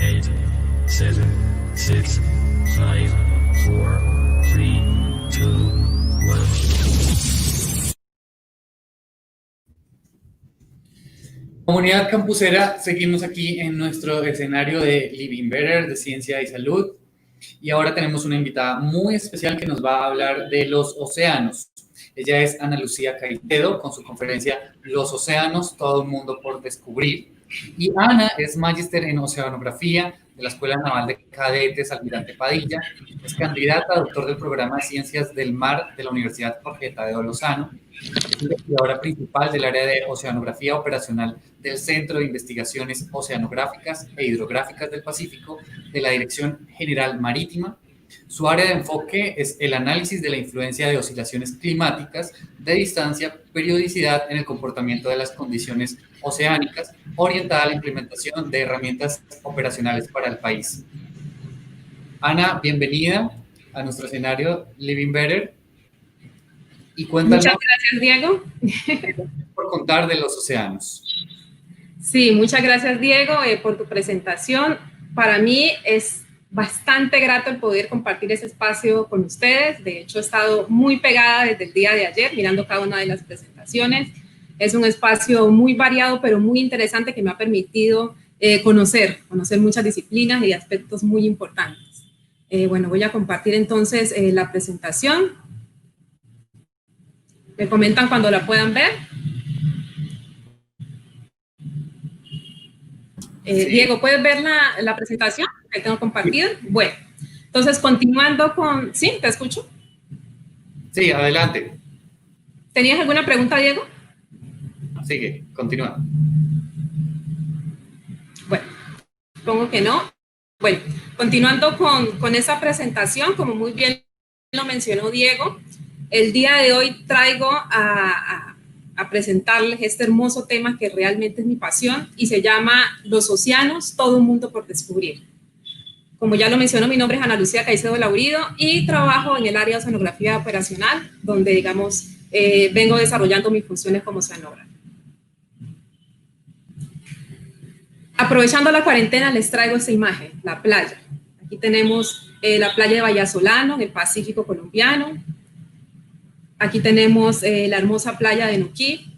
8, 7, 6, 5, 4, 3, 2, 1. Comunidad campusera, seguimos aquí en nuestro escenario de Living Better, de ciencia y salud. Y ahora tenemos una invitada muy especial que nos va a hablar de los océanos. Ella es Ana Lucía Caicedo, con su conferencia Los océanos, todo un mundo por descubrir. Y Ana es magíster en oceanografía de la Escuela Naval de Cadetes Almirante Padilla. Es candidata a doctor del programa de Ciencias del Mar de la Universidad Jorge Tadeo Lozano. Es investigadora principal del área de oceanografía operacional del Centro de Investigaciones Oceanográficas e Hidrográficas del Pacífico de la Dirección General Marítima. Su área de enfoque es el análisis de la influencia de oscilaciones climáticas de distancia, periodicidad en el comportamiento de las condiciones oceánicas, orientada a la implementación de herramientas operacionales para el país. Ana, bienvenida a nuestro escenario Living Better. Y cuéntanos. Muchas gracias, Diego. Por contar de los océanos. Sí, muchas gracias, Diego, por tu presentación. Para mí es bastante grato el poder compartir ese espacio con ustedes. De hecho, he estado muy pegada desde el día de ayer mirando cada una de las presentaciones. Es un espacio muy variado, pero muy interesante que me ha permitido conocer muchas disciplinas y aspectos muy importantes. Bueno, voy a compartir entonces la presentación. ¿Me comentan cuando la puedan ver? Sí. Diego, ¿puedes ver la presentación que tengo compartida? Bueno, entonces continuando con... ¿Sí? ¿Te escucho? Sí, adelante. ¿Tenías alguna pregunta, Diego? Sigue, continúa. Bueno, supongo que no. Bueno, continuando con esa presentación, como muy bien lo mencionó Diego, el día de hoy traigo a presentarles este hermoso tema que realmente es mi pasión y se llama Los océanos, todo un mundo por descubrir. Como ya lo mencionó, mi nombre es Ana Lucía Caicedo Laurido y trabajo en el área de oceanografía operacional, donde, digamos, vengo desarrollando mis funciones como oceanógrafa. Aprovechando la cuarentena, les traigo esta imagen, la playa. Aquí tenemos la playa de Vallasolano, en el Pacífico colombiano. Aquí tenemos la hermosa playa de Nuquí,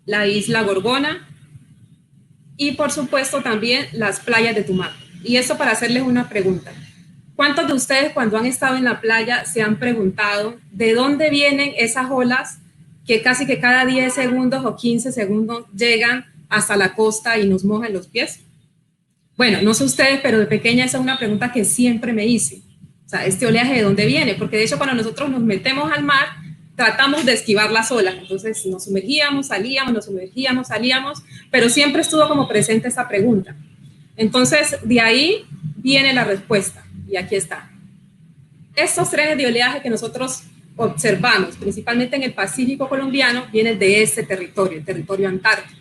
la isla Gorgona y, por supuesto, también las playas de Tumaco. Y esto para hacerles una pregunta. ¿Cuántos de ustedes, cuando han estado en la playa, se han preguntado de dónde vienen esas olas que casi que cada 10 segundos o 15 segundos llegan hasta la costa y nos mojan los pies? Bueno, no sé ustedes, pero de pequeña esa es una pregunta que siempre me hice. O sea, ¿este oleaje de dónde viene? Porque de hecho cuando nosotros nos metemos al mar, tratamos de esquivar las olas. Entonces nos sumergíamos, salíamos, nos sumergíamos, salíamos, pero siempre estuvo como presente esa pregunta. Entonces, de ahí viene la respuesta, y aquí está. Estos trenes de oleaje que nosotros observamos, principalmente en el Pacífico colombiano, vienen de este territorio, el territorio antártico.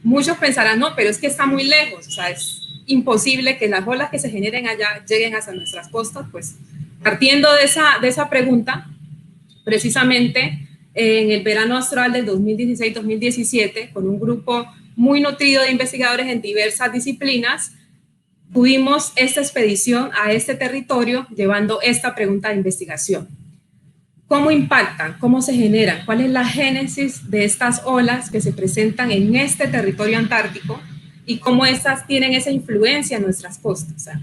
Muchos pensarán, no, pero es que está muy lejos, o sea, es imposible que las olas que se generen allá lleguen hasta nuestras costas. Pues partiendo de esa pregunta, precisamente en el verano austral del 2016-2017, con un grupo muy nutrido de investigadores en diversas disciplinas, tuvimos esta expedición a este territorio llevando esta pregunta de investigación. ¿Cómo impactan? ¿Cómo se generan? ¿Cuál es la génesis de estas olas que se presentan en este territorio antártico y cómo estas tienen esa influencia en nuestras costas? O sea,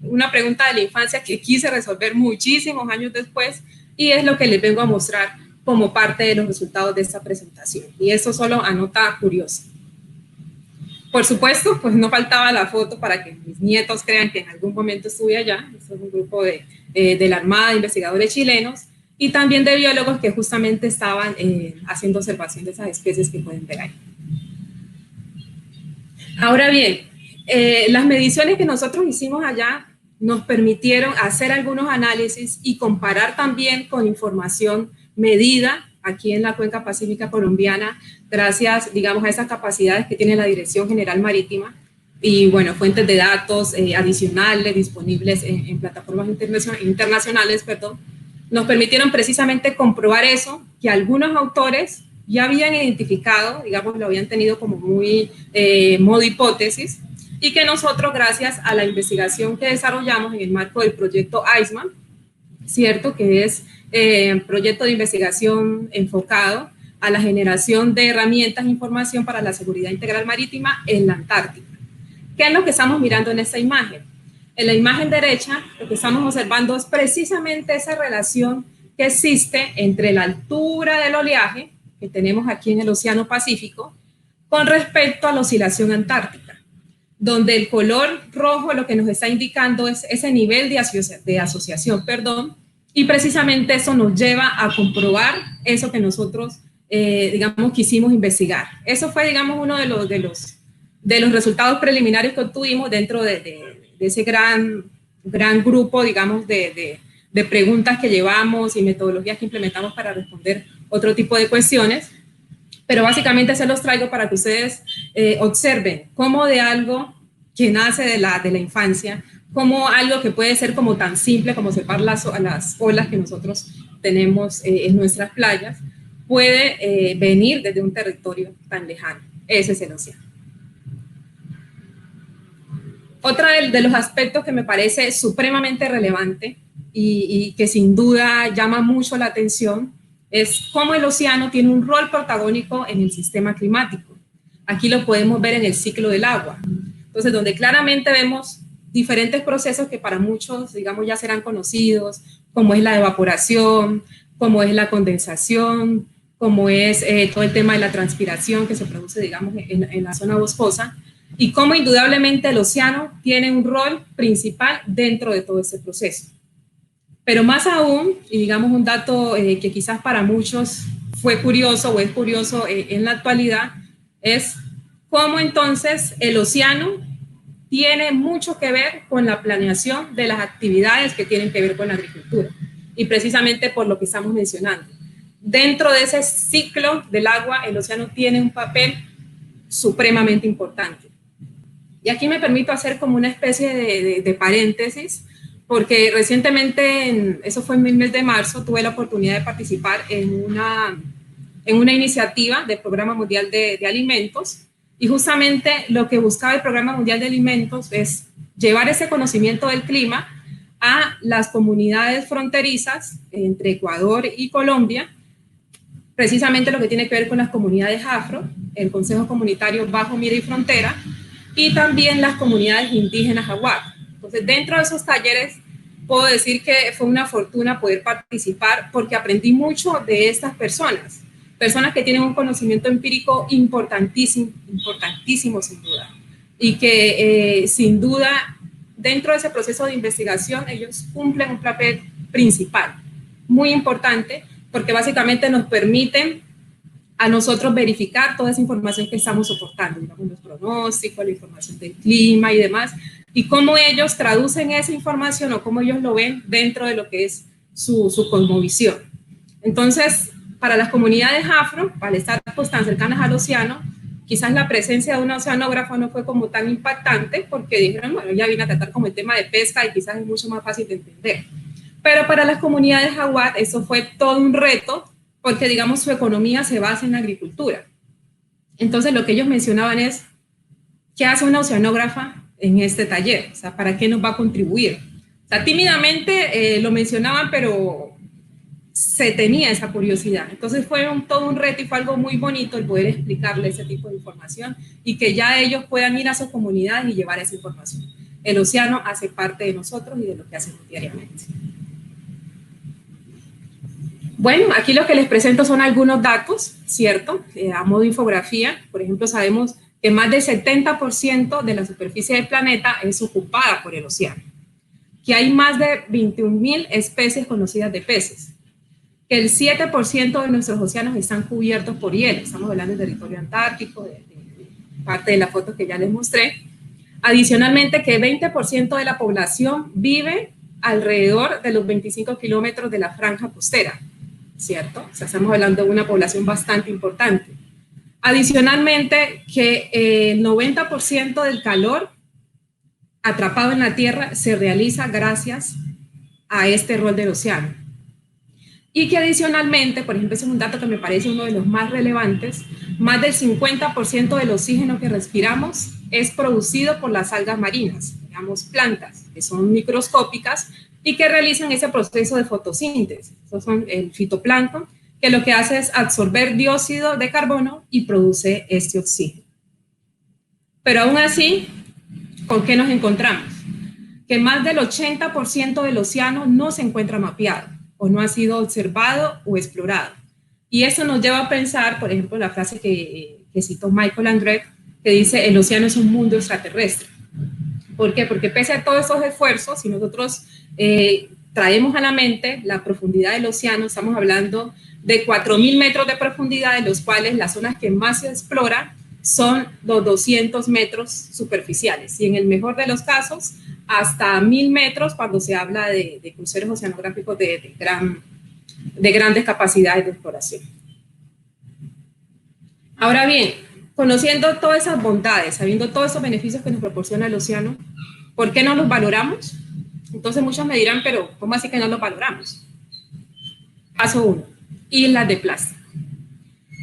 una pregunta de la infancia que quise resolver muchísimos años después y es lo que les vengo a mostrar como parte de los resultados de esta presentación. Y eso solo a nota curiosa. Por supuesto, pues no faltaba la foto para que mis nietos crean que en algún momento estuve allá. Este es un grupo de la Armada, de investigadores chilenos, y también de biólogos que justamente estaban haciendo observación de esas especies que pueden ver ahí. Ahora bien, las mediciones que nosotros hicimos allá nos permitieron hacer algunos análisis y comparar también con información medida aquí en la Cuenca Pacífica colombiana, gracias, digamos, a esas capacidades que tiene la Dirección General Marítima y, bueno, fuentes de datos adicionales disponibles en plataformas internacionales, perdón, nos permitieron precisamente comprobar eso, que algunos autores ya habían identificado, digamos, lo habían tenido como muy modo hipótesis, y que nosotros, gracias a la investigación que desarrollamos en el marco del proyecto ICEMAN, ¿cierto? Que es un proyecto de investigación enfocado a la generación de herramientas e información para la seguridad integral marítima en la Antártica. ¿Qué es lo que estamos mirando en esta imagen? En la imagen derecha, lo que estamos observando es precisamente esa relación que existe entre la altura del oleaje que tenemos aquí en el Océano Pacífico con respecto a la oscilación antártica, donde el color rojo lo que nos está indicando es ese nivel de asociación, y precisamente eso nos lleva a comprobar eso que nosotros, digamos, quisimos investigar. Eso fue, digamos, uno de los resultados preliminares que obtuvimos dentro de ese gran grupo, digamos, de preguntas que llevamos y metodologías que implementamos para responder otro tipo de cuestiones. Pero básicamente se los traigo para que ustedes observen cómo de algo que nace de la infancia, como algo que puede ser como tan simple como observar las olas que nosotros tenemos en nuestras playas, puede venir desde un territorio tan lejano. Ese es el océano. Otra de los aspectos que me parece supremamente relevante y que sin duda llama mucho la atención es cómo el océano tiene un rol protagónico en el sistema climático. Aquí lo podemos ver en el ciclo del agua. Entonces, donde claramente vemos diferentes procesos que para muchos, digamos, ya serán conocidos, como es la evaporación, como es la condensación, como es todo el tema de la transpiración que se produce, digamos, en la zona boscosa, y cómo indudablemente el océano tiene un rol principal dentro de todo ese proceso. Pero más aún, y digamos un dato que quizás para muchos fue curioso o es curioso en la actualidad, es cómo entonces el océano tiene mucho que ver con la planeación de las actividades que tienen que ver con la agricultura. Y precisamente por lo que estamos mencionando. Dentro de ese ciclo del agua, el océano tiene un papel supremamente importante. Y aquí me permito hacer como una especie de paréntesis, porque recientemente, eso fue en el mes de marzo, tuve la oportunidad de participar en una iniciativa del Programa Mundial de Alimentos, y justamente lo que buscaba el Programa Mundial de Alimentos es llevar ese conocimiento del clima a las comunidades fronterizas entre Ecuador y Colombia, precisamente lo que tiene que ver con las comunidades afro, el Consejo Comunitario Bajo Mira y Frontera, y también las comunidades indígenas jaguar. Entonces, dentro de esos talleres, puedo decir que fue una fortuna poder participar porque aprendí mucho de estas personas que tienen un conocimiento empírico importantísimo sin duda, y que sin duda, dentro de ese proceso de investigación, ellos cumplen un papel principal, muy importante, porque básicamente nos permiten a nosotros verificar toda esa información que estamos soportando, digamos, los pronósticos, la información del clima y demás, y cómo ellos traducen esa información o cómo ellos lo ven dentro de lo que es su cosmovisión. Entonces, para las comunidades afro, al estar pues, tan cercanas al océano, quizás la presencia de un oceanógrafo no fue como tan impactante, porque dijeron, bueno, ya vine a tratar como el tema de pesca y quizás es mucho más fácil de entender. Pero para las comunidades jaguar eso fue todo un reto, porque digamos su economía se basa en la agricultura. Entonces lo que ellos mencionaban es, ¿qué hace una oceanógrafa en este taller? O sea, ¿para qué nos va a contribuir? O sea, tímidamente lo mencionaban, pero se tenía esa curiosidad. Entonces fue todo un reto y fue algo muy bonito el poder explicarle ese tipo de información y que ya ellos puedan ir a sus comunidades y llevar esa información. El océano hace parte de nosotros y de lo que hacemos diariamente. Bueno, aquí lo que les presento son algunos datos, ¿cierto? A modo de infografía, por ejemplo, sabemos que más del 70% de la superficie del planeta es ocupada por el océano, que hay más de 21.000 especies conocidas de peces, que el 7% de nuestros océanos están cubiertos por hielo, estamos hablando del territorio antártico, de parte de la foto que ya les mostré. Adicionalmente, que 20% de la población vive alrededor de los 25 kilómetros de la franja costera, ¿cierto? O sea, estamos hablando de una población bastante importante. Adicionalmente, que el 90% del calor atrapado en la Tierra se realiza gracias a este rol del océano. y que adicionalmente, por ejemplo, ese es un dato que me parece uno de los más relevantes, más del 50% del oxígeno que respiramos es producido por las algas marinas, digamos plantas, que son microscópicas y que realizan ese proceso de fotosíntesis. Esos son el fitoplancton, que lo que hace es absorber dióxido de carbono y produce este oxígeno. Pero aún así, ¿con qué nos encontramos? Que más del 80% del océano no se encuentra mapeado o no ha sido observado o explorado. Y eso nos lleva a pensar, por ejemplo, la frase que citó Michael André, que dice, el océano es un mundo extraterrestre. ¿Por qué? Porque pese a todos esos esfuerzos, si nosotros traemos a la mente la profundidad del océano, estamos hablando de 4.000 metros de profundidad, de los cuales las zonas que más se exploran son los 200 metros superficiales. Y en el mejor de los casos, hasta 1.000 metros cuando se habla de cruceros oceanográficos de grandes capacidades de exploración. Ahora bien, conociendo todas esas bondades, sabiendo todos esos beneficios que nos proporciona el océano, ¿por qué no los valoramos? Entonces muchos me dirán, pero ¿cómo así que no los valoramos? Paso 1, islas de plástico.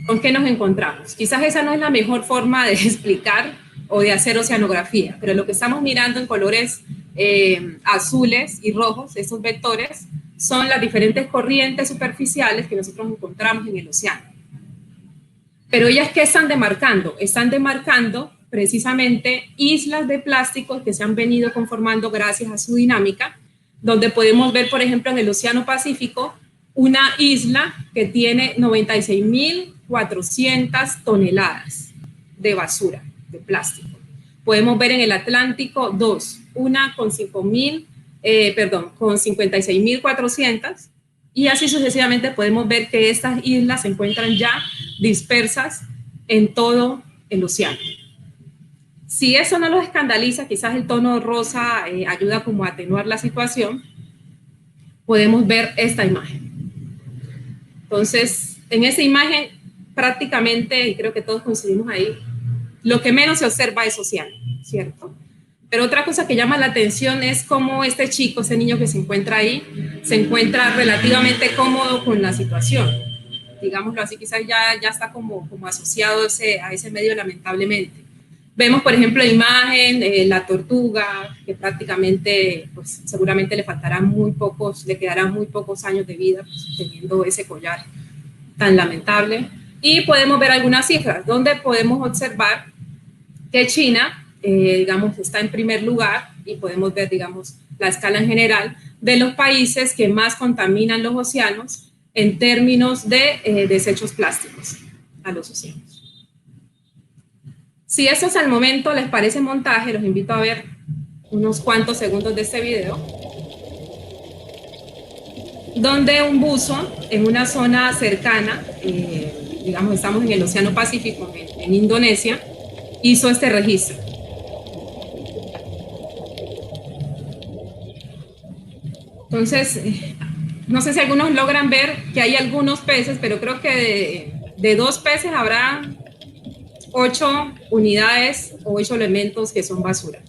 ¿Con qué nos encontramos? Quizás esa no es la mejor forma de explicar o de hacer oceanografía, pero lo que estamos mirando en colores azules y rojos, esos vectores, son las diferentes corrientes superficiales que nosotros encontramos en el océano. Pero ellas, ¿qué están demarcando? Están demarcando precisamente islas de plásticos que se han venido conformando gracias a su dinámica, donde podemos ver, por ejemplo, en el Océano Pacífico, una isla que tiene 96.400 toneladas de basura, de plástico. Podemos ver en el Atlántico una con 56.400, y así sucesivamente podemos ver que estas islas se encuentran ya dispersas en todo el océano. Si eso no los escandaliza, quizás el tono rosa ayuda como a atenuar la situación, podemos ver esta imagen. Entonces, en esa imagen prácticamente, y creo que todos coincidimos ahí, lo que menos se observa es océano, ¿cierto? Pero otra cosa que llama la atención es cómo este chico, ese niño que se encuentra ahí, se encuentra relativamente cómodo con la situación. Digámoslo así, quizás ya está como asociado a ese medio, lamentablemente. Vemos, por ejemplo, la imagen, la tortuga, que prácticamente, pues seguramente le quedarán muy pocos años de vida, pues, teniendo ese collar tan lamentable. Y podemos ver algunas cifras, donde podemos observar que China, digamos, está en primer lugar, y podemos ver, digamos, la escala en general de los países que más contaminan los océanos en términos de desechos plásticos a los océanos. Si eso es al momento les parece montaje, los invito a ver unos cuantos segundos de este video, donde un buzo en una zona cercana, digamos, estamos en el Océano Pacífico, en Indonesia, hizo este registro. Entonces, no sé si algunos logran ver que hay algunos peces, pero creo que de 2 peces habrá 8 unidades o 8 elementos que son basura.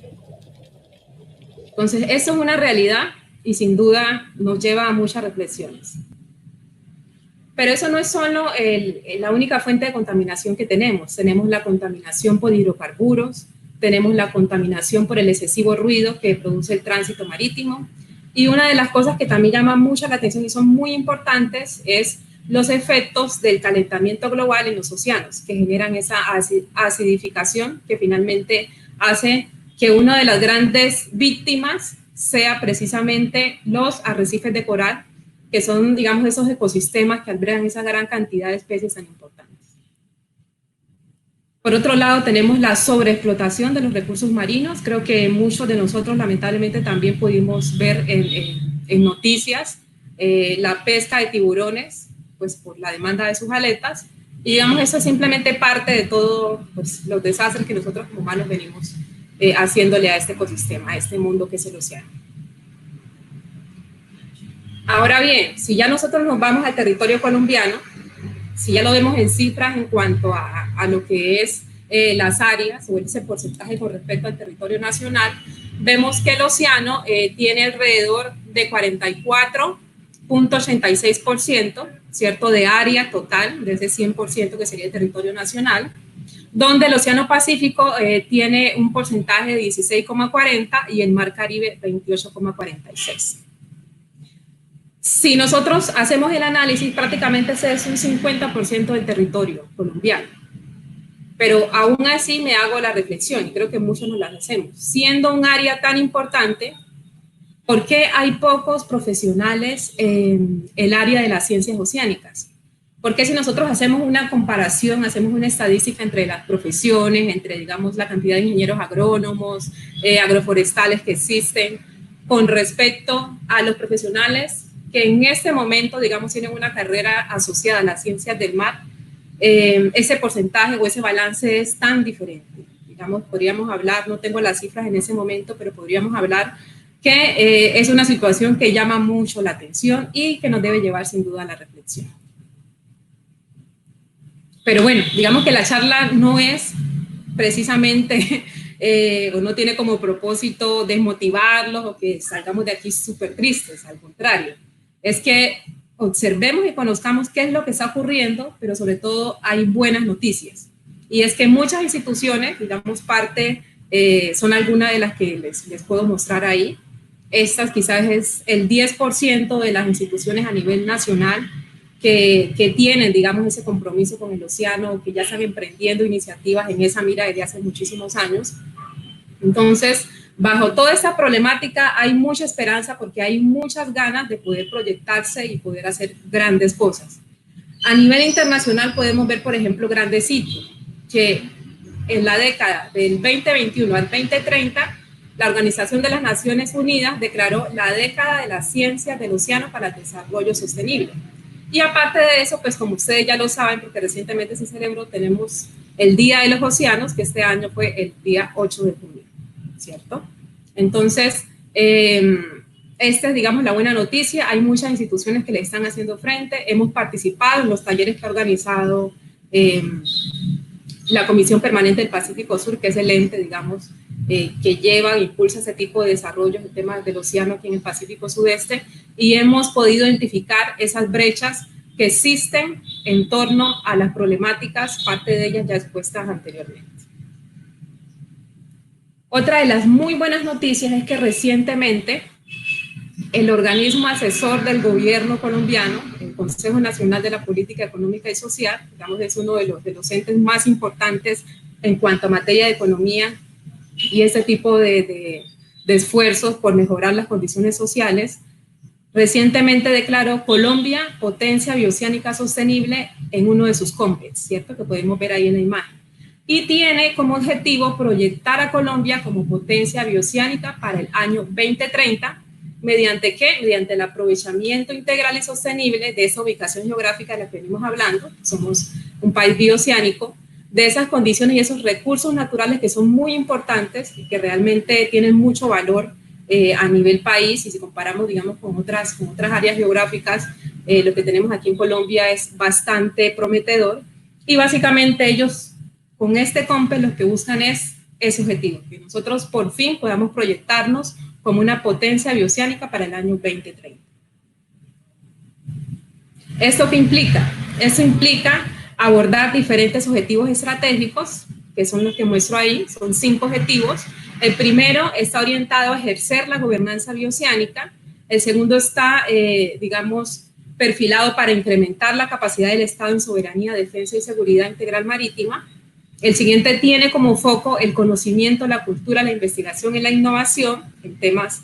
Entonces, eso es una realidad y sin duda nos lleva a muchas reflexiones. Pero eso no es solo la única fuente de contaminación que tenemos. Tenemos la contaminación por hidrocarburos, tenemos la contaminación por el excesivo ruido que produce el tránsito marítimo, y una de las cosas que también llama mucho la atención y son muy importantes es los efectos del calentamiento global en los océanos, que generan esa acidificación que finalmente hace que una de las grandes víctimas sea precisamente los arrecifes de coral, que son, digamos, esos ecosistemas que albergan esa gran cantidad de especies tan importantes. Por otro lado, tenemos la sobreexplotación de los recursos marinos. Creo que muchos de nosotros, lamentablemente, también pudimos ver en noticias la pesca de tiburones, pues por la demanda de sus aletas, y digamos, eso es simplemente parte de todo, pues, los desastres que nosotros como humanos venimos haciéndole a este ecosistema, a este mundo que es el océano. Ahora bien, si ya nosotros nos vamos al territorio colombiano, si ya lo vemos en cifras en cuanto a lo que es las áreas o ese porcentaje con respecto al territorio nacional, vemos que el océano tiene alrededor de 44 0.86%, ¿cierto?, de área total, de ese 100% que sería el territorio nacional, donde el Océano Pacífico tiene un porcentaje de 16,40 y el Mar Caribe 28,46. Si nosotros hacemos el análisis, prácticamente ese es un 50% del territorio colombiano. Pero aún así me hago la reflexión, y creo que muchos nos la hacemos. Siendo un área tan importante, ¿por qué hay pocos profesionales en el área de las ciencias oceánicas? Porque si nosotros hacemos una comparación, hacemos una estadística entre las profesiones, entre, digamos, la cantidad de ingenieros agrónomos, agroforestales que existen, con respecto a los profesionales que en este momento, digamos, tienen una carrera asociada a las ciencias del mar, ese porcentaje o ese balance es tan diferente. Digamos, podríamos hablar, no tengo las cifras en ese momento, pero podríamos hablar que es una situación que llama mucho la atención y que nos debe llevar sin duda a la reflexión. Pero bueno, digamos que la charla no es precisamente, o no tiene como propósito desmotivarlos o que salgamos de aquí súper tristes, al contrario. Es que observemos y conozcamos qué es lo que está ocurriendo, pero sobre todo hay buenas noticias. Y es que muchas instituciones, digamos parte, son algunas de las que les puedo mostrar ahí. Estas quizás es el 10% de las instituciones a nivel nacional que tienen, digamos, ese compromiso con el océano, que ya están emprendiendo iniciativas en esa mira desde hace muchísimos años. Entonces, bajo toda esta problemática hay mucha esperanza porque hay muchas ganas de poder proyectarse y poder hacer grandes cosas. A nivel internacional podemos ver, por ejemplo, grandes hitos, que en la década del 2021 al 2030, la Organización de las Naciones Unidas declaró la década de las ciencias del océano para el desarrollo sostenible. Y aparte de eso, pues como ustedes ya lo saben, porque recientemente se celebró, tenemos el Día de los Océanos, que este año fue el día 8 de junio, ¿cierto? Entonces, esta es, digamos, la buena noticia. Hay muchas instituciones que le están haciendo frente. Hemos participado en los talleres que ha organizado la Comisión Permanente del Pacífico Sur, que es el ente, digamos, que lleva e impulsa ese tipo de desarrollo en temas del océano aquí en el Pacífico Sudeste, y hemos podido identificar esas brechas que existen en torno a las problemáticas, parte de ellas ya expuestas anteriormente. Otra de las muy buenas noticias es que recientemente el organismo asesor del gobierno colombiano, el Consejo Nacional de la Política Económica y Social, digamos, es uno de los entes más importantes en cuanto a materia de economía y ese tipo de esfuerzos por mejorar las condiciones sociales, recientemente declaró Colombia potencia bioceánica sostenible en uno de sus COMPES, ¿cierto? Que podemos ver ahí en la imagen. Y tiene como objetivo proyectar a Colombia como potencia bioceánica para el año 2030, ¿mediante qué? Mediante el aprovechamiento integral y sostenible de esa ubicación geográfica de la que venimos hablando, somos un país bioceánico, de esas condiciones y esos recursos naturales que son muy importantes y que realmente tienen mucho valor a nivel país, y si comparamos, digamos, con otras áreas geográficas, lo que tenemos aquí en Colombia es bastante prometedor, y básicamente ellos con este COMPES lo que buscan es ese objetivo, que nosotros por fin podamos proyectarnos como una potencia bioceánica para el año 2030. ¿Esto qué implica? Eso implica abordar diferentes objetivos estratégicos, que son los que muestro ahí, son 5 objetivos. El primero está orientado a ejercer la gobernanza bioceánica, el segundo está, digamos, perfilado para incrementar la capacidad del Estado en soberanía, defensa y seguridad integral marítima. El siguiente tiene como foco el conocimiento, la cultura, la investigación y la innovación en temas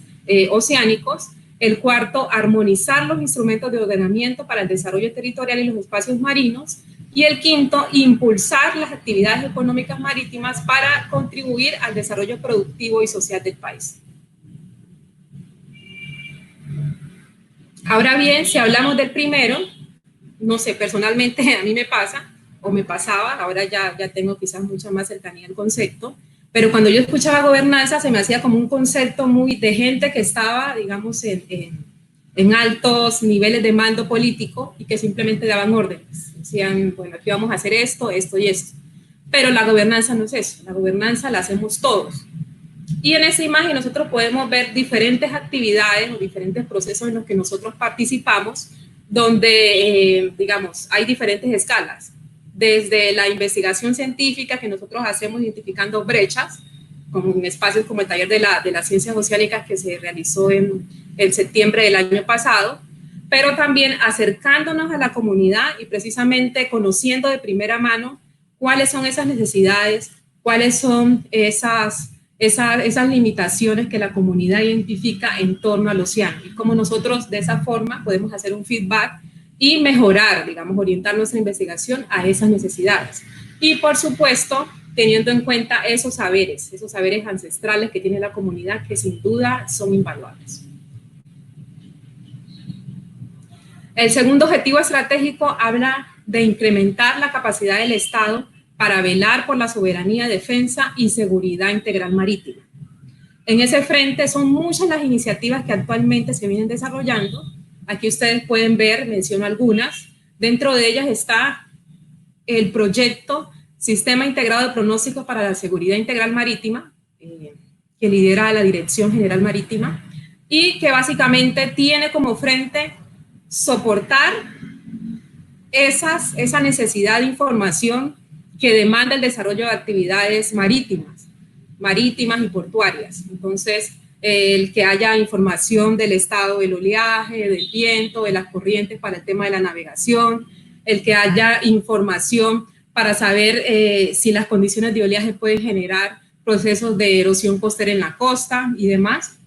oceánicos. El cuarto, armonizar los instrumentos de ordenamiento para el desarrollo territorial y los espacios marinos. Y el quinto, impulsar las actividades económicas marítimas para contribuir al desarrollo productivo y social del país. Ahora bien, si hablamos del primero, no sé, personalmente a mí me pasa, o me pasaba, ahora ya tengo quizás mucha más cercanía al concepto, pero cuando yo escuchaba gobernanza se me hacía como un concepto muy de gente que estaba, digamos, en altos niveles de mando político y que simplemente daban órdenes. Decían, bueno, aquí vamos a hacer esto, esto y esto. Pero la gobernanza no es eso, la gobernanza la hacemos todos. Y en esa imagen nosotros podemos ver diferentes actividades o diferentes procesos en los que nosotros participamos, donde, digamos, hay diferentes escalas. Desde la investigación científica que nosotros hacemos identificando brechas, como en espacios como el taller de las ciencias oceánicas que se realizó en septiembre del año pasado, pero también acercándonos a la comunidad y precisamente conociendo de primera mano cuáles son esas necesidades, cuáles son esas limitaciones que la comunidad identifica en torno al océano y cómo nosotros de esa forma podemos hacer un feedback y mejorar, digamos, orientar nuestra investigación a esas necesidades. Y por supuesto, teniendo en cuenta esos saberes ancestrales que tiene la comunidad que sin duda son invaluables. El segundo objetivo estratégico habla de incrementar la capacidad del Estado para velar por la soberanía, defensa y seguridad integral marítima. En ese frente son muchas las iniciativas que actualmente se vienen desarrollando. Aquí ustedes pueden ver, menciono algunas. Dentro de ellas está el proyecto Sistema Integrado de Pronósticos para la Seguridad Integral Marítima, que lidera la Dirección General Marítima, y que básicamente tiene como frente soportar esa necesidad de información que demanda el desarrollo de actividades marítimas y portuarias. Entonces, el que haya información del estado del oleaje, del viento, de las corrientes para el tema de la navegación, el que haya información para saber si las condiciones de oleaje pueden generar procesos de erosión costera en la costa y demás.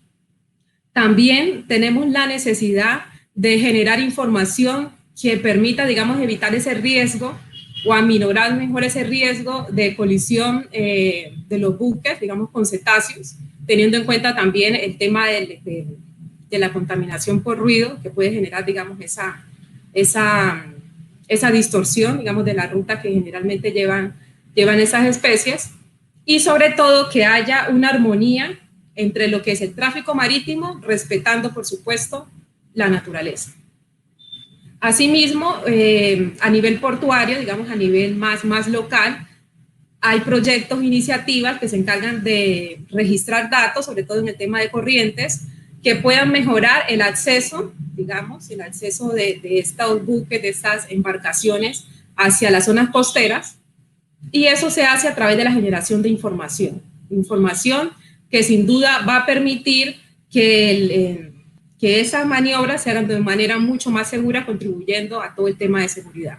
También tenemos la necesidad de generar información que permita, digamos, evitar ese riesgo o aminorar mejor ese riesgo de colisión de los buques, digamos, con cetáceos, teniendo en cuenta también el tema de la contaminación por ruido, que puede generar, digamos, esa distorsión, digamos, de la ruta que generalmente llevan esas especies, y sobre todo que haya una armonía entre lo que es el tráfico marítimo, respetando, por supuesto, la naturaleza. Asimismo, a nivel portuario, digamos, a nivel más local, hay proyectos, iniciativas que se encargan de registrar datos, sobre todo en el tema de corrientes, que puedan mejorar el acceso, digamos, el acceso de estos buques, de estas embarcaciones hacia las zonas costeras, y eso se hace a través de la generación de información que sin duda va a permitir que esas maniobras se hagan de manera mucho más segura, contribuyendo a todo el tema de seguridad.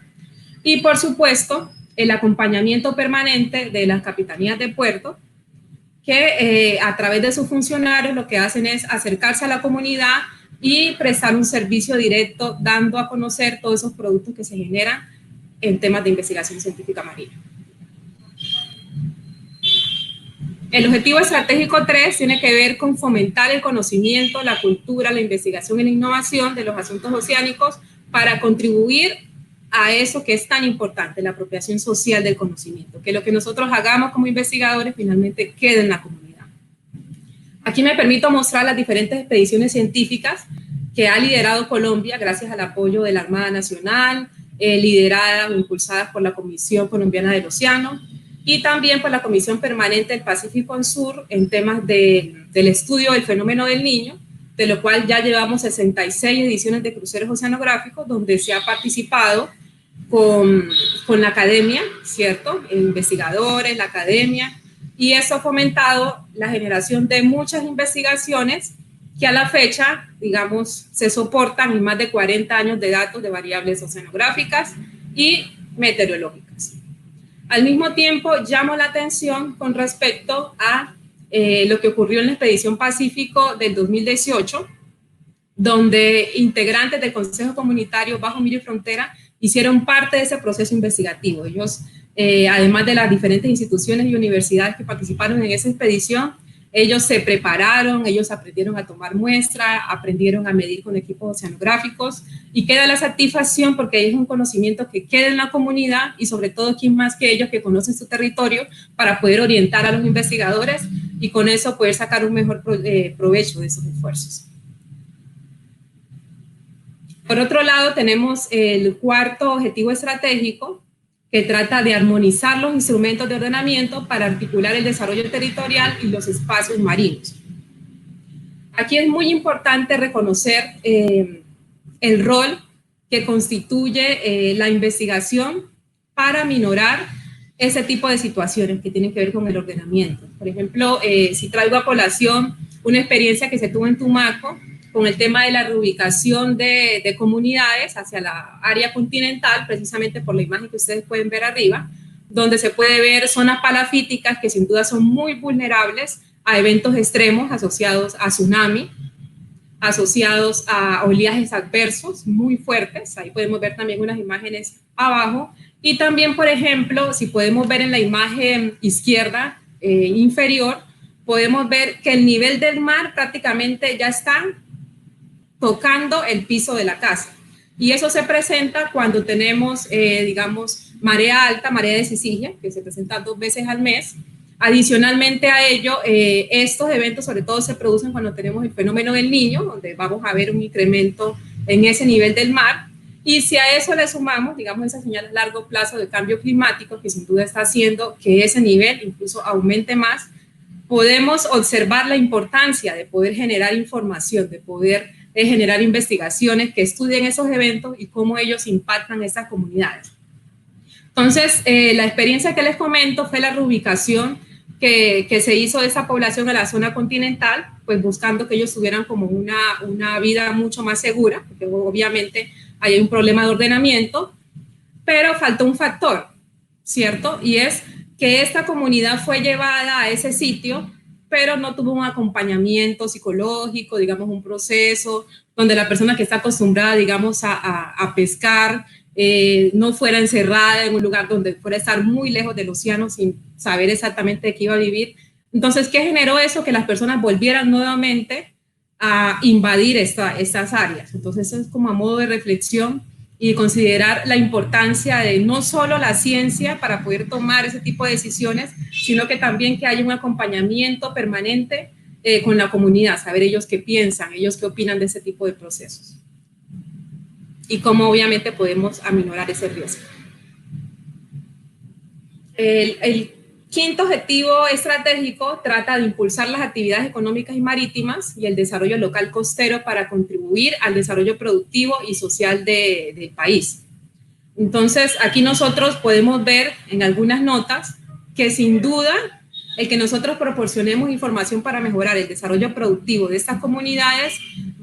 Y por supuesto, el acompañamiento permanente de las capitanías de puerto, que a través de sus funcionarios lo que hacen es acercarse a la comunidad y prestar un servicio directo, dando a conocer todos esos productos que se generan en temas de investigación científica marina. El objetivo estratégico 3 tiene que ver con fomentar el conocimiento, la cultura, la investigación y la innovación de los asuntos oceánicos para contribuir a eso que es tan importante, la apropiación social del conocimiento, que lo que nosotros hagamos como investigadores finalmente quede en la comunidad. Aquí me permito mostrar las diferentes expediciones científicas que ha liderado Colombia gracias al apoyo de la Armada Nacional, lideradas o impulsadas por la Comisión Colombiana del Océano, y también por la Comisión Permanente del Pacífico Sur en temas del estudio del fenómeno del Niño, de lo cual ya llevamos 66 ediciones de cruceros oceanográficos, donde se ha participado con la academia, ¿cierto? Investigadores, la academia, y eso ha fomentado la generación de muchas investigaciones que a la fecha, digamos, se soportan en más de 40 años de datos de variables oceanográficas y meteorológicas. Al mismo tiempo, llamo la atención con respecto a lo que ocurrió en la Expedición Pacífico del 2018, donde integrantes del Consejo Comunitario Bajo Miro y Frontera hicieron parte de ese proceso investigativo. Ellos, además de las diferentes instituciones y universidades que participaron en esa expedición, ellos se prepararon, ellos aprendieron a tomar muestras, aprendieron a medir con equipos oceanográficos, y queda la satisfacción porque es un conocimiento que queda en la comunidad, y sobre todo quién más que ellos que conocen su territorio para poder orientar a los investigadores y con eso poder sacar un mejor provecho de esos esfuerzos. Por otro lado, tenemos el cuarto objetivo estratégico, que trata de armonizar los instrumentos de ordenamiento para articular el desarrollo territorial y los espacios marinos. Aquí es muy importante reconocer el rol que constituye la investigación para minorar ese tipo de situaciones que tienen que ver con el ordenamiento. Por ejemplo, si traigo a colación una experiencia que se tuvo en Tumaco con el tema de la reubicación de comunidades hacia la área continental, precisamente por la imagen que ustedes pueden ver arriba, donde se puede ver zonas palafíticas que sin duda son muy vulnerables a eventos extremos asociados a tsunami, asociados a oleajes adversos muy fuertes. Ahí podemos ver también unas imágenes abajo. Y también, por ejemplo, si podemos ver en la imagen izquierda inferior, podemos ver que el nivel del mar prácticamente ya está tocando el piso de la casa. Y eso se presenta cuando tenemos, digamos, marea alta, marea de Syzygia, que se presenta 2 veces al mes. Adicionalmente a ello, estos eventos sobre todo se producen cuando tenemos el fenómeno del Niño, donde vamos a ver un incremento en ese nivel del mar. Y si a eso le sumamos, digamos, esa señal a largo plazo de cambio climático, que sin duda está haciendo que ese nivel incluso aumente más, podemos observar la importancia de poder generar información, de poder generar investigaciones que estudien esos eventos y cómo ellos impactan a esas comunidades. Entonces, la experiencia que les comento fue la reubicación que se hizo de esa población a la zona continental, pues buscando que ellos tuvieran como una vida mucho más segura, porque obviamente hay un problema de ordenamiento, pero faltó un factor, ¿cierto? Y es que esta comunidad fue llevada a ese sitio, pero no tuvo un acompañamiento psicológico, digamos, un proceso donde la persona que está acostumbrada, digamos, a pescar, no fuera encerrada en un lugar donde fuera a estar muy lejos del océano sin saber exactamente de qué iba a vivir. Entonces, ¿qué generó eso? Que las personas volvieran nuevamente a invadir estas áreas. Entonces, eso es como a modo de reflexión y considerar la importancia de no solo la ciencia para poder tomar ese tipo de decisiones, sino que también que haya un acompañamiento permanente con la comunidad, saber ellos qué piensan, ellos qué opinan de ese tipo de procesos. Y cómo obviamente podemos aminorar ese riesgo. El quinto objetivo estratégico trata de impulsar las actividades económicas y marítimas y el desarrollo local costero para contribuir al desarrollo productivo y social del país. Entonces, aquí nosotros podemos ver en algunas notas que sin duda el que nosotros proporcionemos información para mejorar el desarrollo productivo de estas comunidades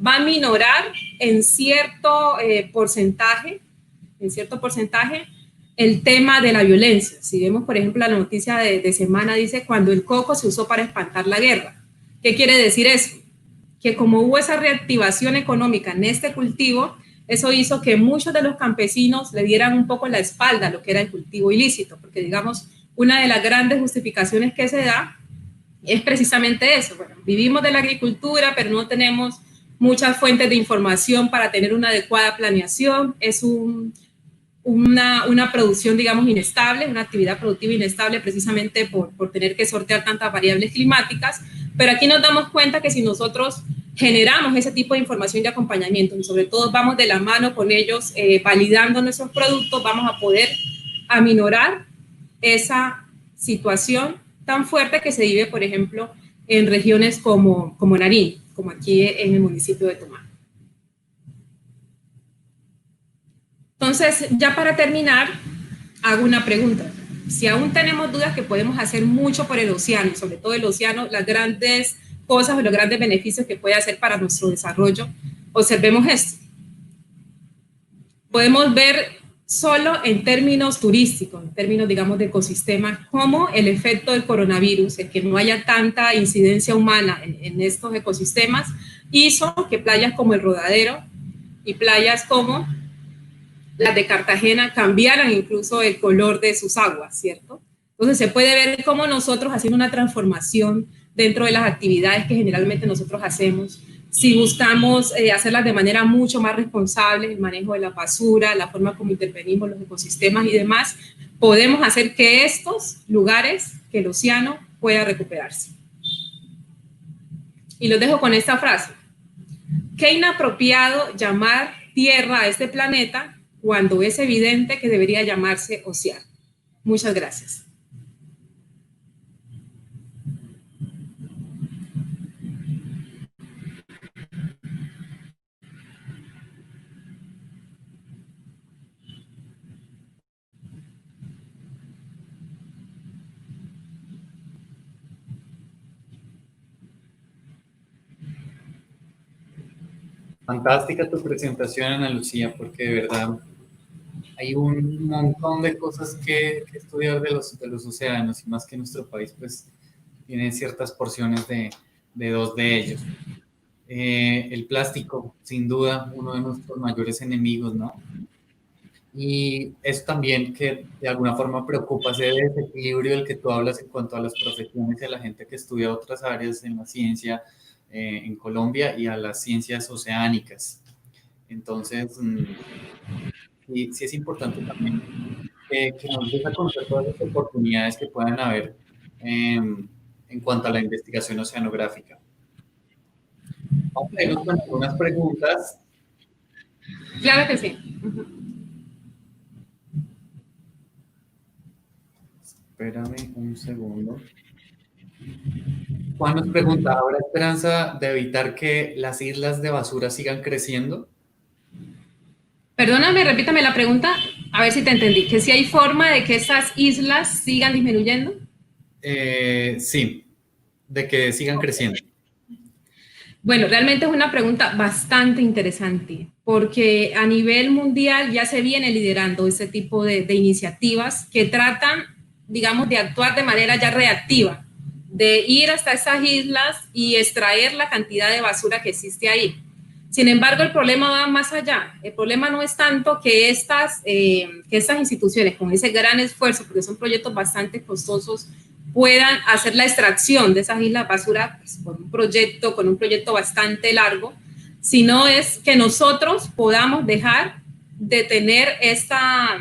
va a minorar en cierto porcentaje el tema de la violencia. Si vemos, por ejemplo, la noticia de semana dice cuando el coco se usó para espantar la guerra. ¿Qué quiere decir eso? Que como hubo esa reactivación económica en este cultivo, eso hizo que muchos de los campesinos le dieran un poco la espalda a lo que era el cultivo ilícito, porque digamos, una de las grandes justificaciones que se da es precisamente eso. Bueno, vivimos de la agricultura, pero no tenemos muchas fuentes de información para tener una adecuada planeación. Es una producción, digamos, inestable, una actividad productiva inestable precisamente por tener que sortear tantas variables climáticas. Pero aquí nos damos cuenta que si nosotros generamos ese tipo de información y acompañamiento, y sobre todo vamos de la mano con ellos validando nuestros productos, vamos a poder aminorar esa situación tan fuerte que se vive, por ejemplo, en regiones como Nariño, como aquí en el municipio de Tumaco. Entonces, ya para terminar, hago una pregunta. Si aún tenemos dudas que podemos hacer mucho por el océano, y sobre todo el océano, las grandes cosas o los grandes beneficios que puede hacer para nuestro desarrollo, observemos esto. Podemos ver solo en términos turísticos, en términos, digamos, de ecosistema, cómo el efecto del coronavirus, el que no haya tanta incidencia humana en estos ecosistemas, hizo que playas como el Rodadero y playas como las de Cartagena cambiaran incluso el color de sus aguas, ¿cierto? Entonces se puede ver cómo nosotros haciendo una transformación dentro de las actividades que generalmente nosotros hacemos, si buscamos hacerlas de manera mucho más responsable, el manejo de la basura, la forma como intervenimos los ecosistemas y demás, podemos hacer que estos lugares, que el océano pueda recuperarse. Y los dejo con esta frase. Qué inapropiado llamar tierra a este planeta cuando es evidente que debería llamarse océano. Muchas gracias. Fantástica tu presentación, Ana Lucía, porque de verdad hay un montón de cosas que estudiar de los océanos, y más que nuestro país pues tiene ciertas porciones de dos de ellos. El plástico, sin duda, uno de nuestros mayores enemigos, ¿no? Y es también que de alguna forma preocupa ese desequilibrio del que tú hablas en cuanto a las profesiones y a la gente que estudia otras áreas en la ciencia en Colombia y a las ciencias oceánicas. Entonces, sí es importante también que nos des a conocer todas las oportunidades que puedan haber en cuanto a la investigación oceanográfica. Vamos a irnos con algunas preguntas. Claro que sí. Espérame un segundo. Juan nos pregunta, ¿habrá esperanza de evitar que las islas de basura sigan creciendo? Perdóname, repítame la pregunta, a ver si te entendí. ¿Que si hay forma de que esas islas sigan disminuyendo? Sí, de que sigan creciendo. Bueno, realmente es una pregunta bastante interesante, porque a nivel mundial ya se viene liderando ese tipo de iniciativas que tratan, digamos, de actuar de manera ya reactiva, de ir hasta esas islas y extraer la cantidad de basura que existe ahí. Sin embargo, el problema va más allá. El problema no es tanto que estas instituciones, con ese gran esfuerzo, porque son proyectos bastante costosos, puedan hacer la extracción de esas islas basura pues, con un proyecto bastante largo, sino es que nosotros podamos dejar de tener esta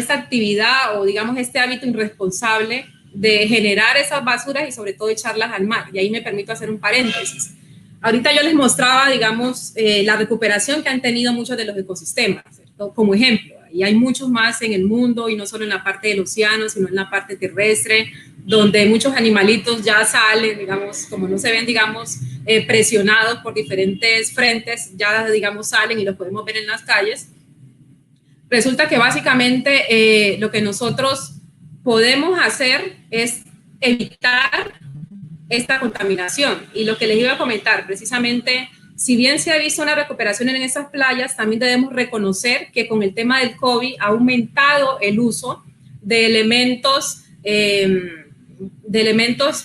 actividad o digamos este hábito irresponsable de generar esas basuras y sobre todo echarlas al mar. Y ahí me permito hacer un paréntesis. Ahorita yo les mostraba, digamos, la recuperación que han tenido muchos de los ecosistemas, ¿cierto? Como ejemplo, y hay muchos más en el mundo, y no solo en la parte del océano, sino en la parte terrestre, donde muchos animalitos ya salen, digamos, como no se ven, digamos, presionados por diferentes frentes, ya, digamos, salen y los podemos ver en las calles. Resulta que básicamente lo que nosotros podemos hacer es evitar esta contaminación. Y lo que les iba a comentar, precisamente, si bien se ha visto una recuperación en esas playas, también debemos reconocer que con el tema del COVID ha aumentado el uso de elementos,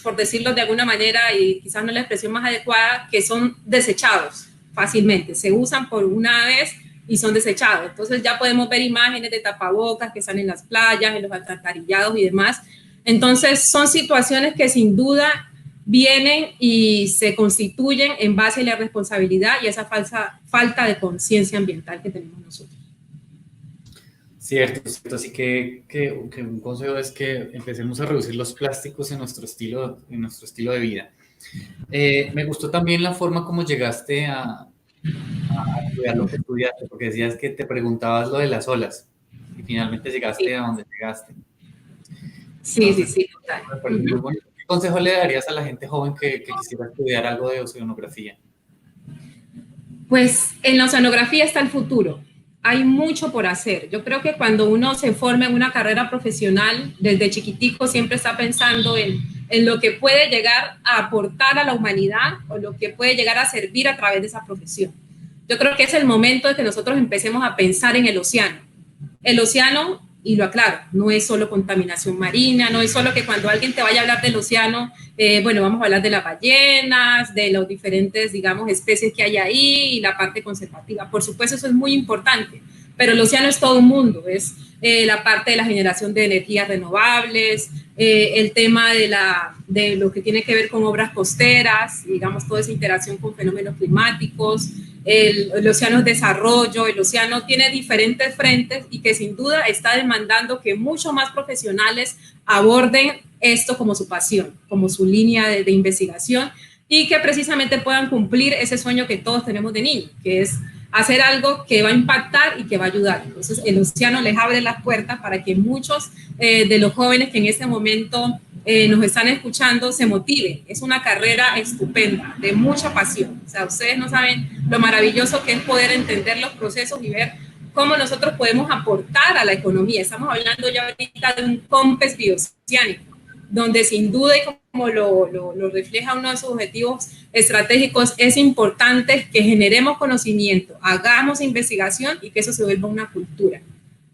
por decirlo de alguna manera, y quizás no es la expresión más adecuada, que son desechados fácilmente. Se usan por una vez y son desechados. Entonces ya podemos ver imágenes de tapabocas que están en las playas, en los alcantarillados y demás. Entonces son situaciones que sin duda vienen y se constituyen en base a la responsabilidad y esa falta de conciencia ambiental que tenemos nosotros. Cierto. Así que un consejo es que empecemos a reducir los plásticos en nuestro estilo de vida. Me gustó también la forma como llegaste a estudiar lo que estudiaste, porque decías que te preguntabas lo de las olas y finalmente llegaste a donde llegaste. Sí, total. Me parece muy bonito. ¿Qué consejo le darías a la gente joven que quisiera estudiar algo de oceanografía? Pues en la oceanografía está el futuro. Hay mucho por hacer. Yo creo que cuando uno se forma en una carrera profesional, desde chiquitico siempre está pensando en lo que puede llegar a aportar a la humanidad o lo que puede llegar a servir a través de esa profesión. Yo creo que es el momento de que nosotros empecemos a pensar en el océano. El océano, y lo aclaro, no es solo contaminación marina, no es solo que cuando alguien te vaya a hablar del océano, bueno, vamos a hablar de las ballenas, de los diferentes, digamos, especies que hay ahí y la parte conservativa. Por supuesto, eso es muy importante, pero el océano es todo un mundo, es la parte de la generación de energías renovables, el tema de lo que tiene que ver con obras costeras, digamos, toda esa interacción con fenómenos climáticos, el océano es desarrollo, el océano tiene diferentes frentes y que sin duda está demandando que muchos más profesionales aborden esto como su pasión, como su línea de investigación y que precisamente puedan cumplir ese sueño que todos tenemos de niño, que es hacer algo que va a impactar y que va a ayudar. Entonces, el océano les abre las puertas para que muchos de los jóvenes que en este momento nos están escuchando se motiven. Es una carrera estupenda, de mucha pasión. O sea, ustedes no saben lo maravilloso que es poder entender los procesos y ver cómo nosotros podemos aportar a la economía. Estamos hablando ya ahorita de un COMPES bioceánico, donde sin duda, y como lo refleja uno de sus objetivos estratégicos, es importante que generemos conocimiento, hagamos investigación y que eso se vuelva una cultura,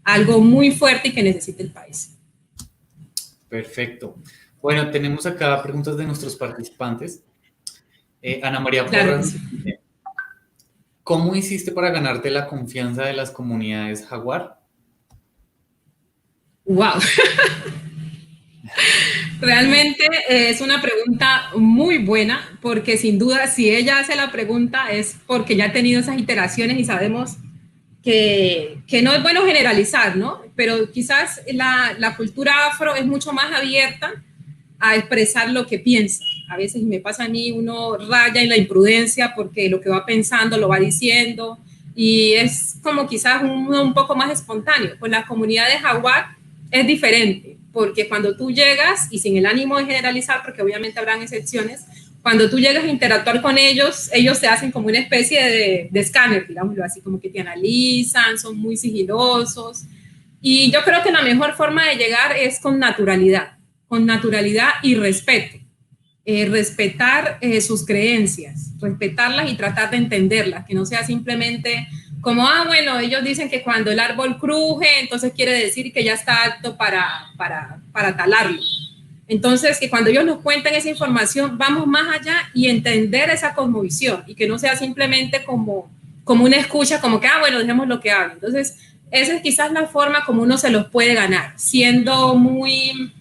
algo muy fuerte y que necesita el país. Perfecto. Bueno, tenemos acá preguntas de nuestros participantes. Ana María Claro, Porras, ¿cómo hiciste para ganarte la confianza de las comunidades jaguar? ¡Wow! Realmente es una pregunta muy buena, porque sin duda si ella hace la pregunta es porque ya ha tenido esas iteraciones y sabemos que no es bueno generalizar, ¿no? Pero quizás la cultura afro es mucho más abierta a expresar lo que piensa. A veces me pasa a mí, uno raya en la imprudencia porque lo que va pensando lo va diciendo y es como quizás un poco más espontáneo. Con la comunidad de jaguar es diferente, porque cuando tú llegas, y sin el ánimo de generalizar, porque obviamente habrán excepciones, cuando tú llegas a interactuar con ellos, ellos te hacen como una especie de escáner, digámoslo así, como que te analizan, son muy sigilosos. Y yo creo que la mejor forma de llegar es con naturalidad y respeto. Respetar sus creencias, respetarlas y tratar de entenderlas, que no sea simplemente como, bueno, ellos dicen que cuando el árbol cruje, entonces quiere decir que ya está apto para talarlo. Entonces, que cuando ellos nos cuentan esa información, vamos más allá y entender esa cosmovisión y que no sea simplemente como una escucha, como que, bueno, dejemos lo que hablen. Entonces, esa es quizás la forma como uno se los puede ganar, siendo muy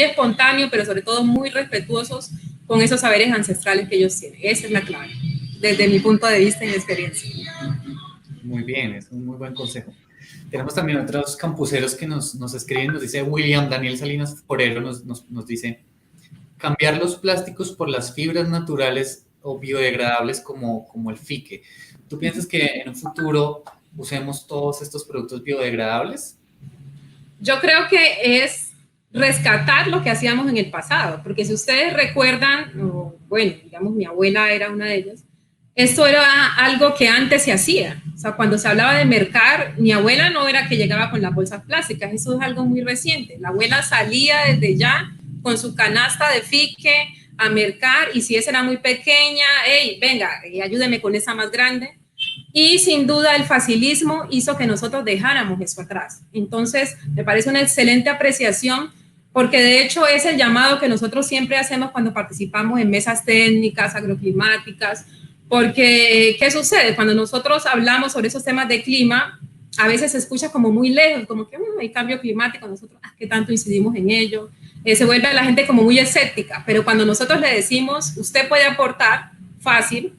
espontáneo, pero sobre todo muy respetuosos con esos saberes ancestrales que ellos tienen. Esa es la clave, desde mi punto de vista y mi experiencia. Muy bien, es un muy buen consejo. Tenemos también otros campuseros que nos escriben, nos dice William Daniel Salinas Forero, nos dice, cambiar los plásticos por las fibras naturales o biodegradables como el fique. ¿Tú piensas que en un futuro usemos todos estos productos biodegradables? Yo creo que es rescatar lo que hacíamos en el pasado, porque si ustedes recuerdan, bueno, digamos, mi abuela era una de ellas, esto era algo que antes se hacía. O sea, cuando se hablaba de mercar, mi abuela no era que llegaba con las bolsas plásticas, eso es algo muy reciente. La abuela salía desde ya con su canasta de fique a mercar, y si esa era muy pequeña, hey, venga, ayúdeme con esa más grande. Y sin duda el facilismo hizo que nosotros dejáramos eso atrás. Entonces, me parece una excelente apreciación, porque de hecho es el llamado que nosotros siempre hacemos cuando participamos en mesas técnicas, agroclimáticas, porque ¿qué sucede? Cuando nosotros hablamos sobre esos temas de clima, a veces se escucha como muy lejos, como que hay cambio climático, nosotros, ¿qué tanto incidimos en ello? Se vuelve a la gente como muy escéptica, pero cuando nosotros le decimos, usted puede aportar fácil,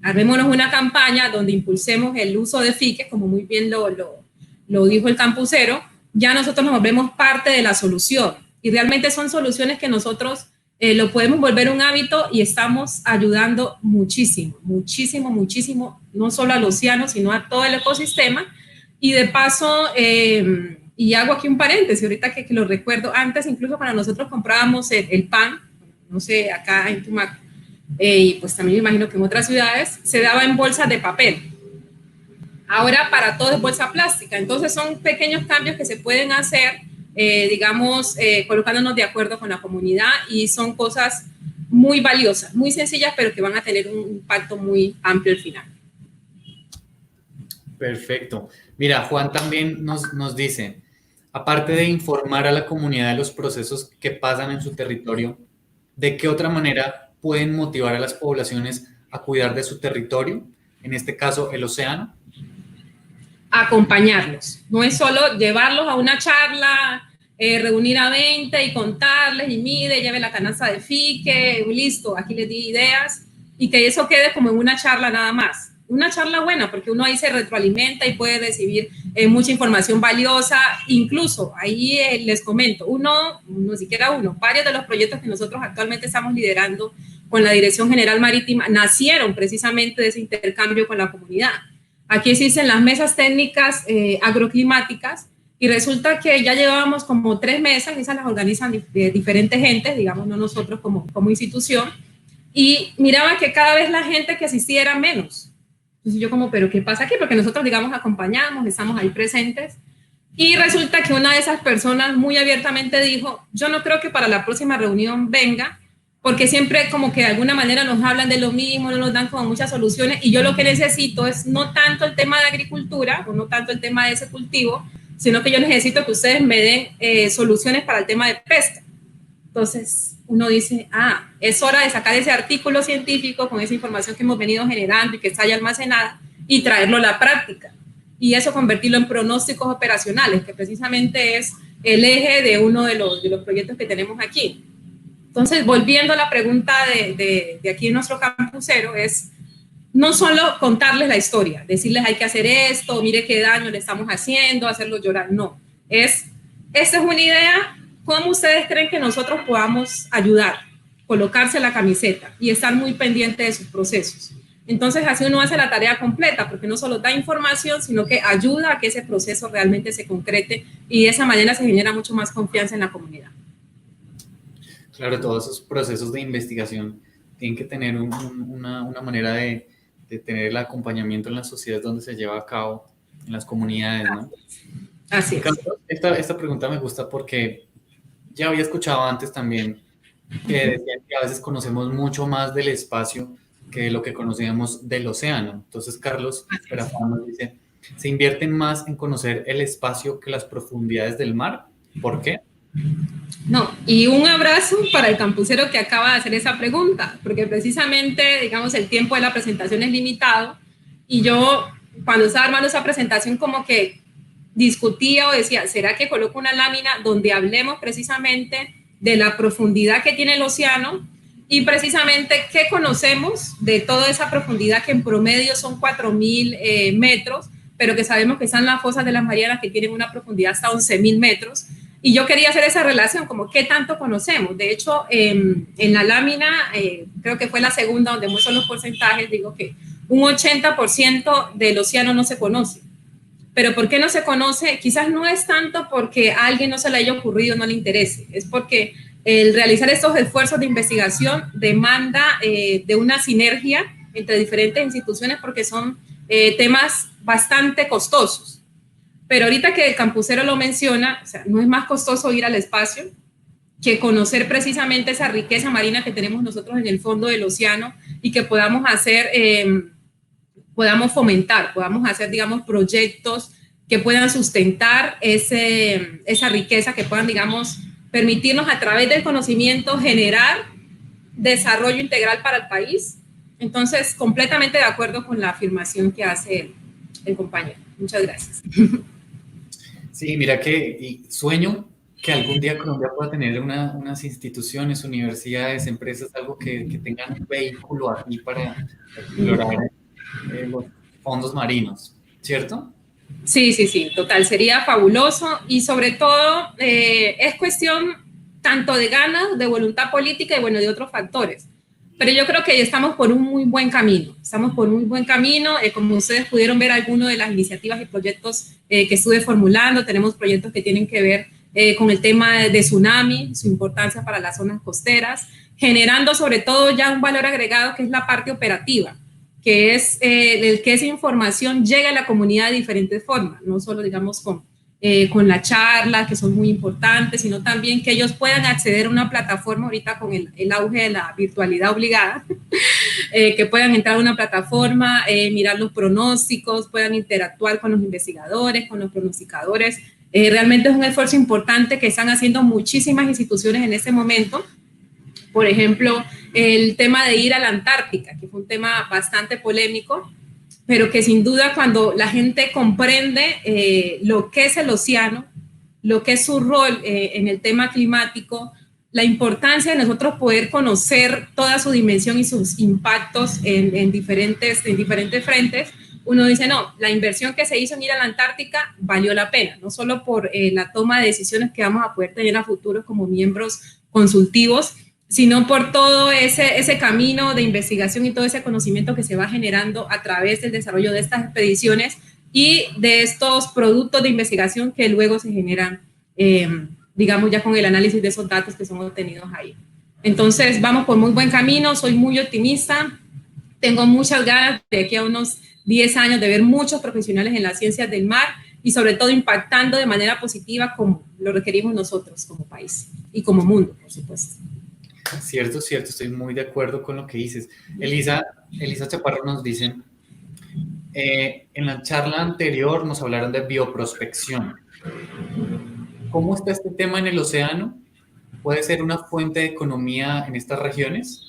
armémonos una campaña donde impulsemos el uso de fiques, como muy bien lo dijo el campusero, ya nosotros nos volvemos parte de la solución. Y realmente son soluciones que nosotros lo podemos volver un hábito y estamos ayudando muchísimo, muchísimo, muchísimo, no solo al océano, sino a todo el ecosistema. Y de paso, y hago aquí un paréntesis, ahorita que lo recuerdo, antes incluso cuando nosotros comprábamos el pan, no sé, acá en Tumaco, y pues también me imagino que en otras ciudades, se daba en bolsas de papel. Ahora para todo es bolsa plástica. Entonces son pequeños cambios que se pueden hacer, digamos, colocándonos de acuerdo con la comunidad, y son cosas muy valiosas, muy sencillas, pero que van a tener un impacto muy amplio al final. Perfecto. Mira, Juan también nos dice, aparte de informar a la comunidad de los procesos que pasan en su territorio, ¿de qué otra manera pueden motivar a las poblaciones a cuidar de su territorio, en este caso el océano? Acompañarlos, no es solo llevarlos a una charla, reunir a 20 y contarles, y mire, lleve la canasta de fique, listo, aquí les di ideas, y que eso quede como en una charla nada más. Una charla buena, porque uno ahí se retroalimenta y puede recibir mucha información valiosa. Incluso ahí les comento, varios de los proyectos que nosotros actualmente estamos liderando con la Dirección General Marítima nacieron precisamente de ese intercambio con la comunidad. Aquí existen las mesas técnicas agroclimáticas y resulta que ya llevábamos como 3 mesas, esas las organizan diferentes gentes, digamos, no nosotros como institución, y miraba que cada vez la gente que asistía era menos. Entonces yo como, ¿pero qué pasa aquí? Porque nosotros, digamos, acompañamos, estamos ahí presentes, y resulta que una de esas personas muy abiertamente dijo, yo no creo que para la próxima reunión venga, porque siempre como que de alguna manera nos hablan de lo mismo, no nos dan como muchas soluciones, y yo lo que necesito es no tanto el tema de agricultura, o no tanto el tema de ese cultivo, sino que yo necesito que ustedes me den soluciones para el tema de pesca. Entonces uno dice, es hora de sacar ese artículo científico con esa información que hemos venido generando y que está ya almacenada y traerlo a la práctica. Y eso convertirlo en pronósticos operacionales, que precisamente es el eje de uno de los proyectos que tenemos aquí. Entonces, volviendo a la pregunta de aquí en nuestro campusero, es no solo contarles la historia, decirles hay que hacer esto, mire qué daño le estamos haciendo, hacerlos llorar, no. Esta es una idea, ¿cómo ustedes creen que nosotros podamos ayudar? Colocarse la camiseta y estar muy pendiente de sus procesos. Entonces, así uno hace la tarea completa, porque no solo da información, sino que ayuda a que ese proceso realmente se concrete y de esa manera se genera mucho más confianza en la comunidad. Claro, todos esos procesos de investigación tienen que tener una manera de tener el acompañamiento en las sociedades donde se lleva a cabo, en las comunidades, ¿no? Así es. Esta pregunta me gusta porque ya había escuchado antes también que decían que a veces conocemos mucho más del espacio que de lo que conocíamos del océano. Entonces, Carlos Perafán nos dice, ¿se invierten más en conocer el espacio que las profundidades del mar? ¿Por qué? No, y un abrazo para el campusero que acaba de hacer esa pregunta, porque precisamente, digamos, el tiempo de la presentación es limitado y yo, cuando estaba armando esa presentación, como que discutía o decía, ¿será que coloco una lámina donde hablemos precisamente de la profundidad que tiene el océano y precisamente qué conocemos de toda esa profundidad que en promedio son 4.000 metros, pero que sabemos que están las fosas de las Marianas que tienen una profundidad hasta 11.000 metros? Y yo quería hacer esa relación, como qué tanto conocemos. De hecho, en la lámina, creo que fue la segunda donde muestro los porcentajes, digo que un 80% del océano no se conoce. Pero ¿por qué no se conoce? Quizás no es tanto porque a alguien no se le haya ocurrido, no le interese. Es porque el realizar estos esfuerzos de investigación demanda de una sinergia entre diferentes instituciones porque son temas bastante costosos. Pero ahorita que el campusero lo menciona, o sea, no es más costoso ir al espacio que conocer precisamente esa riqueza marina que tenemos nosotros en el fondo del océano y que podamos hacer, podamos fomentar, podamos hacer, digamos, proyectos que puedan sustentar esa riqueza, que puedan, digamos, permitirnos a través del conocimiento generar desarrollo integral para el país. Entonces, completamente de acuerdo con la afirmación que hace el compañero. Muchas gracias. Sí, mira que sueño que algún día Colombia pueda tener unas instituciones, universidades, empresas, algo que tengan un vehículo aquí para explorar los fondos marinos, ¿cierto? Sí, sí, sí, total, sería fabuloso y sobre todo es cuestión tanto de ganas, de voluntad política y bueno, de otros factores. Pero yo creo que estamos por un muy buen camino, como ustedes pudieron ver algunas de las iniciativas y proyectos que estuve formulando, tenemos proyectos que tienen que ver con el tema de tsunami, su importancia para las zonas costeras, generando sobre todo ya un valor agregado que es la parte operativa, que es el que esa información llegue a la comunidad de diferentes formas, no solo digamos con la charla, que son muy importantes, sino también que ellos puedan acceder a una plataforma ahorita con el auge de la virtualidad obligada, que puedan entrar a una plataforma, mirar los pronósticos, puedan interactuar con los investigadores, con los pronosticadores. Realmente es un esfuerzo importante que están haciendo muchísimas instituciones en este momento. Por ejemplo, el tema de ir a la Antártica, que fue un tema bastante polémico, pero que sin duda cuando la gente comprende lo que es el océano, lo que es su rol en el tema climático, la importancia de nosotros poder conocer toda su dimensión y sus impactos en diferentes frentes, uno dice, no, la inversión que se hizo en ir a la Antártica valió la pena, no solo por la toma de decisiones que vamos a poder tener a futuro como miembros consultivos, sino por todo ese camino de investigación y todo ese conocimiento que se va generando a través del desarrollo de estas expediciones y de estos productos de investigación que luego se generan, digamos, ya con el análisis de esos datos que son obtenidos ahí. Entonces, vamos por muy buen camino, soy muy optimista, tengo muchas ganas de aquí a unos 10 años de ver muchos profesionales en las ciencias del mar y sobre todo impactando de manera positiva como lo requerimos nosotros como país y como mundo, por supuesto. Cierto, cierto, estoy muy de acuerdo con lo que dices. Elisa Chaparro nos dice, en la charla anterior nos hablaron de bioprospección. ¿Cómo está este tema en el océano? ¿Puede ser una fuente de economía en estas regiones?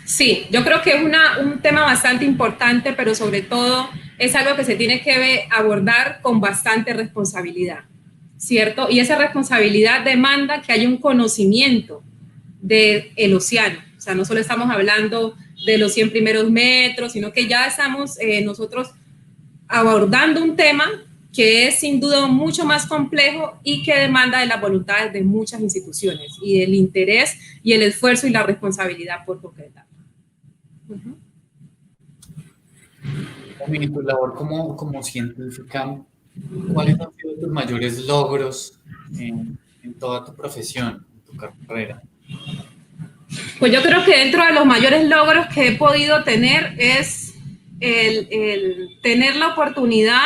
Sí, yo creo que es un tema bastante importante, pero sobre todo es algo que se tiene que abordar con bastante responsabilidad, ¿cierto? Y esa responsabilidad demanda que haya un conocimiento del océano. O sea, no solo estamos hablando de los 100 primeros metros, sino que ya estamos nosotros abordando un tema que es sin duda mucho más complejo y que demanda de las voluntades de muchas instituciones y del interés y el esfuerzo y la responsabilidad por concretar. En tu labor como científica, ¿cuáles han sido tus mayores logros en toda tu profesión, en tu carrera? Pues yo creo que dentro de los mayores logros que he podido tener es el tener la oportunidad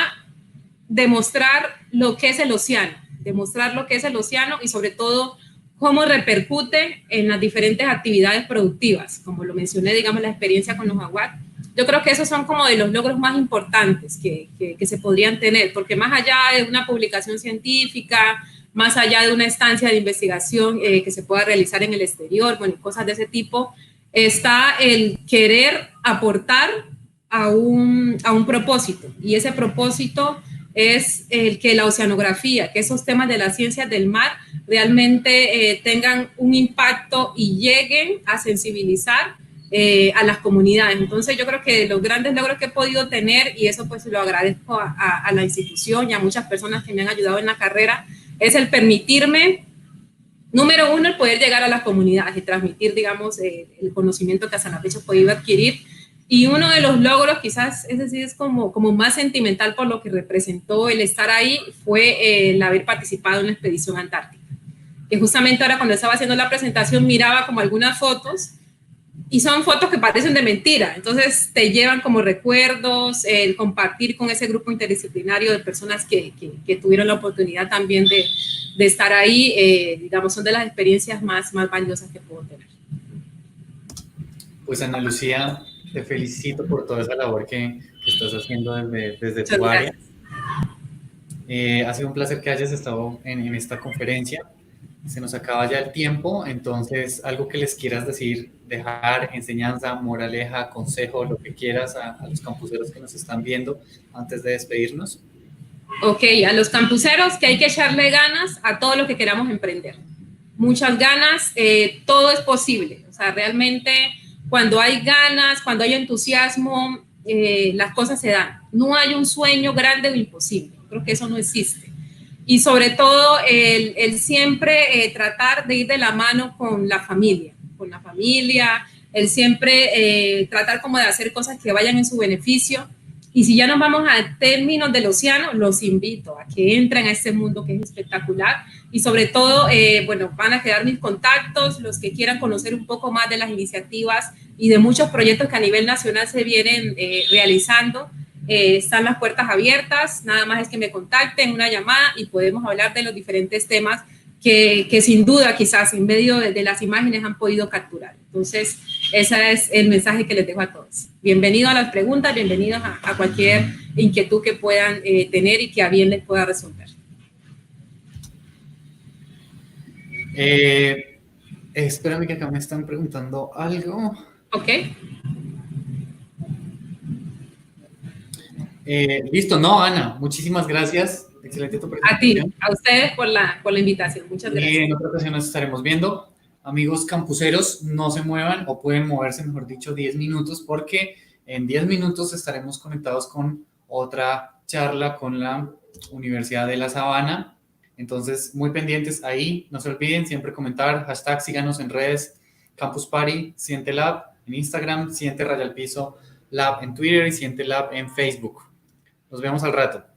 de mostrar lo que es el océano, y sobre todo cómo repercute en las diferentes actividades productivas, como lo mencioné, digamos, la experiencia con los jaguar. Yo creo que esos son como de los logros más importantes que se podrían tener, porque más allá de una publicación científica, más allá de una estancia de investigación que se pueda realizar en el exterior, bueno, cosas de ese tipo, está el querer aportar a un propósito, y ese propósito es el que la oceanografía, que esos temas de las ciencias del mar realmente tengan un impacto y lleguen a sensibilizar a las comunidades. Entonces yo creo que los grandes logros que he podido tener, y eso pues lo agradezco a la institución y a muchas personas que me han ayudado en la carrera, es el permitirme, número uno, el poder llegar a las comunidades y transmitir, digamos, el conocimiento que hasta la fecha he podido adquirir. Y uno de los logros, quizás ese sí es como más sentimental por lo que representó el estar ahí, fue el haber participado en la expedición antártica. Que justamente ahora cuando estaba haciendo la presentación miraba como algunas fotos, y son fotos que parecen de mentira, entonces te llevan como recuerdos, el compartir con ese grupo interdisciplinario de personas que tuvieron la oportunidad también de estar ahí, digamos, son de las experiencias más valiosas que puedo tener. Pues Ana Lucía, te felicito por toda esa labor que estás haciendo desde tu área. Ha sido un placer que hayas estado en esta conferencia. Se nos acaba ya el tiempo, entonces algo que les quieras decir, dejar, enseñanza, moraleja, consejo, lo que quieras a los campuseros que nos están viendo antes de despedirnos. Ok, a los campuseros que hay que echarle ganas a todo lo que queramos emprender. Muchas ganas, todo es posible. O sea, realmente cuando hay ganas, cuando hay entusiasmo, las cosas se dan. No hay un sueño grande o imposible. Creo que eso no existe. Y sobre todo el siempre tratar de ir de la mano con la familia, el siempre tratar como de hacer cosas que vayan en su beneficio. Y si ya nos vamos a términos del océano, los invito a que entren a este mundo que es espectacular. Y sobre todo, bueno, van a quedar mis contactos, los que quieran conocer un poco más de las iniciativas y de muchos proyectos que a nivel nacional se vienen realizando. Están las puertas abiertas, nada más es que me contacten, una llamada y podemos hablar de los diferentes temas que sin duda quizás en medio de las imágenes han podido capturar. Entonces, ese es el mensaje que les dejo a todos. Bienvenidos a las preguntas, bienvenidos a cualquier inquietud que puedan tener y que a bien les pueda resolver. Espérame que acá me están preguntando algo. Ok. Listo, no, Ana, muchísimas gracias. Excelente tu presentación. A ti, a ustedes por la invitación. Muchas gracias. En otra ocasión nos estaremos viendo. Amigos campuseros, no se muevan o pueden moverse, mejor dicho, 10 minutos porque en 10 minutos estaremos conectados con otra charla con la Universidad de La Sabana. Entonces, muy pendientes ahí. No se olviden siempre comentar, hashtag, síganos en redes Campus Party, Siente Lab en Instagram, Siente Raya al Piso Lab en Twitter y Siente Lab en Facebook. Nos vemos al rato.